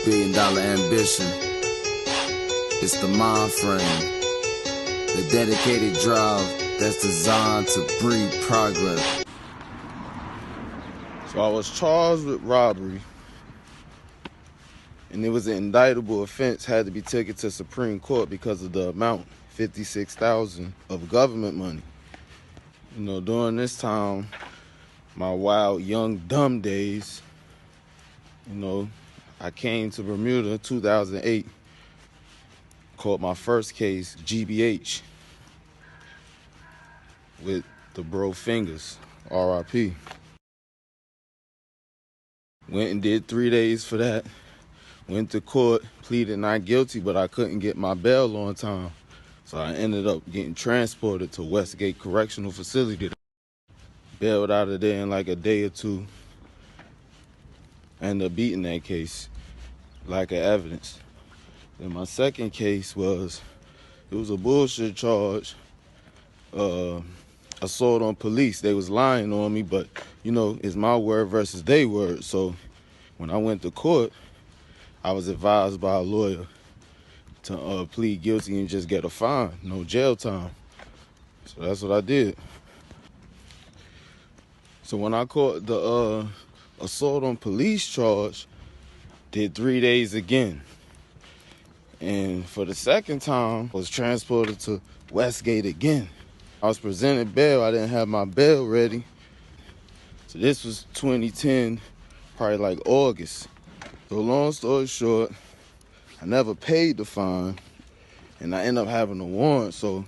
Billion-dollar ambition. It's the mind frame. The dedicated drive that's designed to breed progress. So I was charged with robbery, and it was an indictable offense, had to be taken to Supreme Court because of the amount, $56,000 of government money. You know, during this time, my wild, young, dumb days, you know, I came to Bermuda in 2008, caught my first case, GBH, with the bro Fingers, RIP. Went and did 3 days for that. Went to court, pleaded not guilty, but I couldn't get my bail on time. So I ended up getting transported to Westgate Correctional Facility. Bailed out of there in like a day or two. Ended up beating that case, lack of evidence. Then my second case was, it was a bullshit charge, assault on police. They was lying on me, but you know, it's my word versus their word. So when I went to court, I was advised by a lawyer to plead guilty and just get a fine, no jail time. So that's what I did. So when I caught the assault on police charge, did 3 days again. And for the second time, was transported to Westgate again. I was presented bail. I didn't have my bail ready. So this was 2010, probably like August. So long story short, I never paid the fine, and I ended up having a warrant, so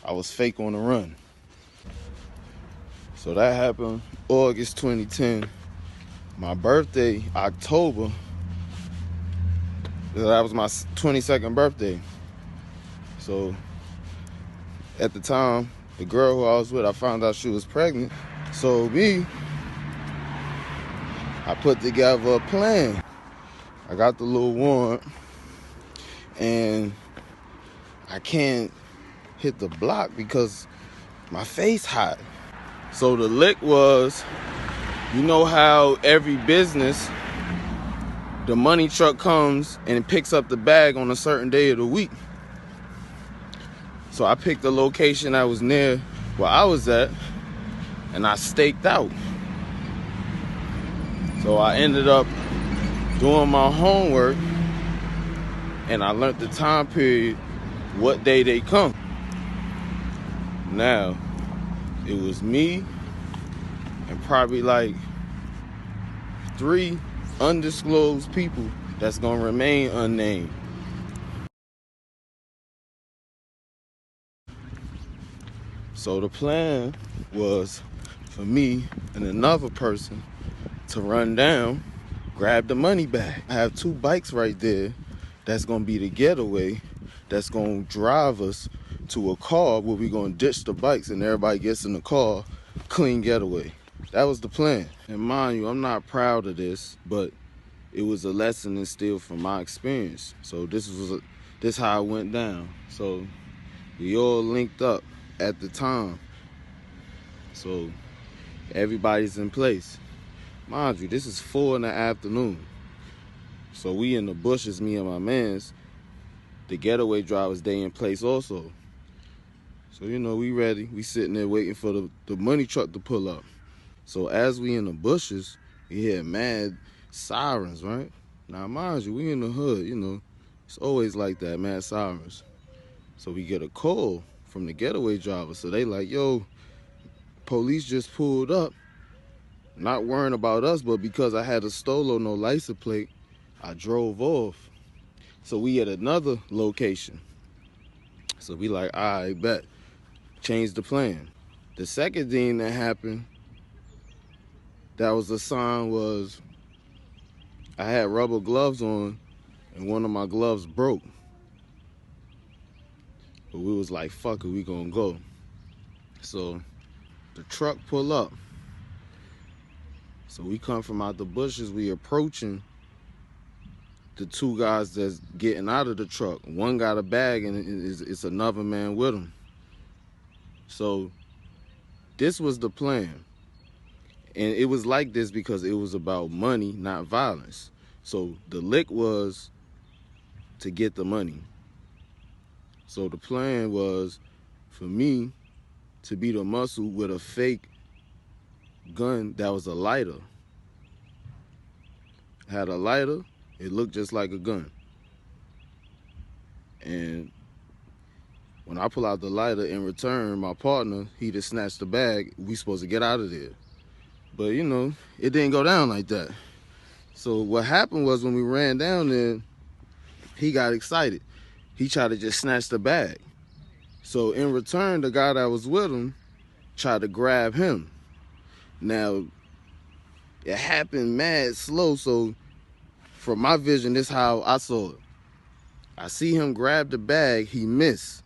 I was fake on the run. So that happened August 2010. My birthday, October, that was my 22nd birthday. So at the time, the girl who I was with, I found out she was pregnant. So I put together a plan. I got the little warrant, and I can't hit the block because my face hot. So the lick was, you know how every business, the money truck comes and it picks up the bag on a certain day of the week. So I picked a location that was near where I was at, and I staked out. So I ended up doing my homework, and I learned the time period, what day they come. Now, it was me and probably like 3 undisclosed people that's gonna remain unnamed. So the plan was for me and another person to run down, grab the money bag. I have 2 bikes right there that's gonna be the getaway, that's gonna drive us to a car where we're gonna ditch the bikes and everybody gets in the car, clean getaway. That was the plan. And mind you, I'm not proud of this, but it was a lesson instilled from my experience. So this how it went down. So we all linked up at the time. So everybody's in place. Mind you, this is 4 in the afternoon. So we in the bushes, me and my mans. The getaway drivers, they in place also. So, you know, we ready. We sitting there waiting for the money truck to pull up. So as we in the bushes, we hear mad sirens, right? Now, mind you, we in the hood, you know. It's always like that, mad sirens. So we get a call from the getaway driver. So they like, yo, police just pulled up. Not worrying about us, but because I had a Stolo, no license plate, I drove off. So we at another location. So we like, all right, bet. Change the plan. The second thing that happened, that was the sign, was I had rubber gloves on and one of my gloves broke. But we was like, fuck it, we gonna go. So the truck pull up. So we come from out the bushes, we approaching the 2 guys that's getting out of the truck. One got a bag and it's another man with him. So this was the plan. And it was like this because it was about money, not violence. So the lick was to get the money. So the plan was for me to be the muscle with a fake gun that was a lighter. Had a lighter, it looked just like a gun. And when I pull out the lighter in return, my partner, he just snatched the bag. We supposed to get out of there. But you know, it didn't go down like that. So what happened was when we ran down there, he got excited. He tried to just snatch the bag. So in return, the guy that was with him tried to grab him. Now, it happened mad slow, so from my vision, this is how I saw it. I see him grab the bag, he missed.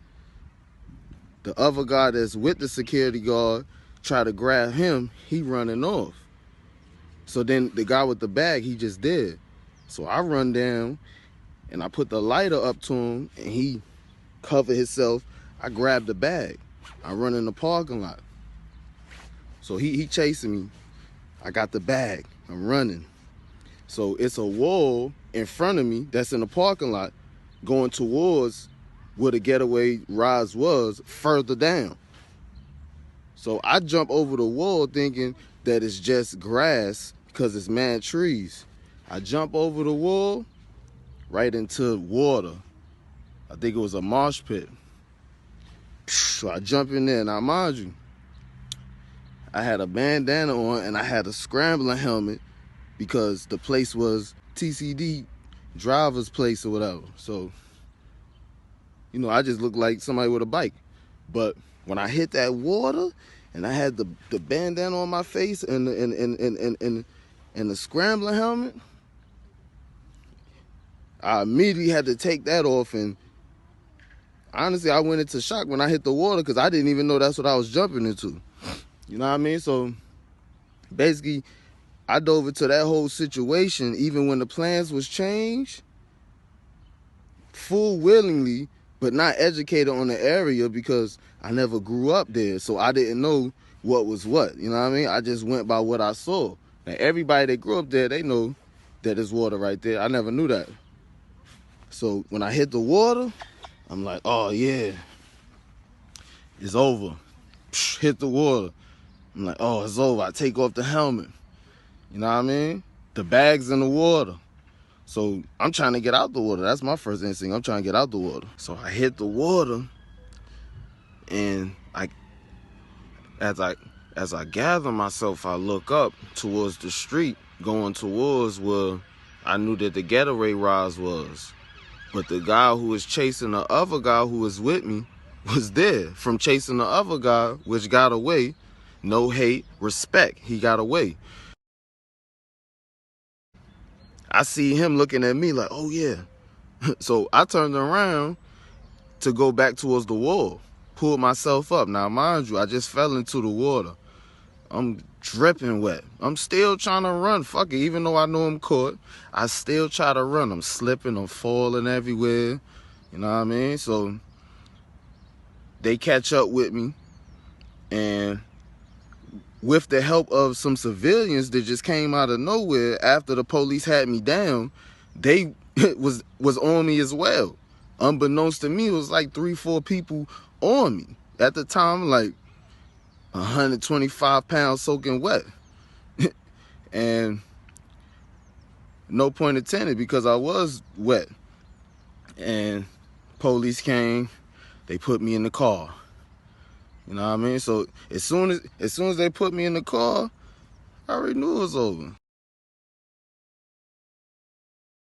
The other guy that's with the security guard try to grab him, he running off. So then the guy with the bag, he just did. So I run down and I put the lighter up to him and he covered himself. I grabbed the bag. I run in the parking lot. So he chasing me. I got the bag. I'm running. So it's a wall in front of me that's in the parking lot going towards where the getaway rise was further down. So I jump over the wall thinking that it's just grass because it's mad trees. I jump over the wall right into water. I think it was a marsh pit. So I jump in there. Now mind you, I had a bandana on and I had a scrambling helmet because the place was TCD driver's place or whatever. So, you know, I just looked like somebody with a bike. But when I hit that water and I had the bandana on my face and the scrambling helmet, I immediately had to take that off. And honestly, I went into shock when I hit the water because I didn't even know that's what I was jumping into. You know what I mean? So basically, I dove into that whole situation even when the plans was changed, full willingly, but not educated on the area because I never grew up there. So I didn't know what was what. You know what I mean? I just went by what I saw. Now, everybody that grew up there, they know that there's water right there. I never knew that. So when I hit the water, I'm like, oh yeah, it's over. Hit the water. I'm like, oh, it's over. I take off the helmet. You know what I mean? The bag's in the water. So I'm trying to get out the water. That's my first instinct. I'm trying to get out the water. So I hit the water, and as I gather myself, I look up towards the street, going towards where I knew that the getaway rise was. But the guy who was chasing the other guy who was with me was there from chasing the other guy, which got away. No hate, respect. He got away. I see him looking at me like, oh yeah. So I turned around to go back towards the wall, pulled myself up. Now, mind you, I just fell into the water. I'm dripping wet. I'm still trying to run. Fuck it. Even though I know I'm caught, I still try to run. I'm slipping, I'm falling everywhere. You know what I mean? So they catch up with me, and with the help of some civilians that just came out of nowhere after the police had me down, they was on me as well. Unbeknownst to me, it was like 3-4 people on me. At the time, like 125 pounds soaking wet. And no point intended because I was wet. And police came, they put me in the car. You know what I mean? So as soon as they put me in the car, I already knew it was over.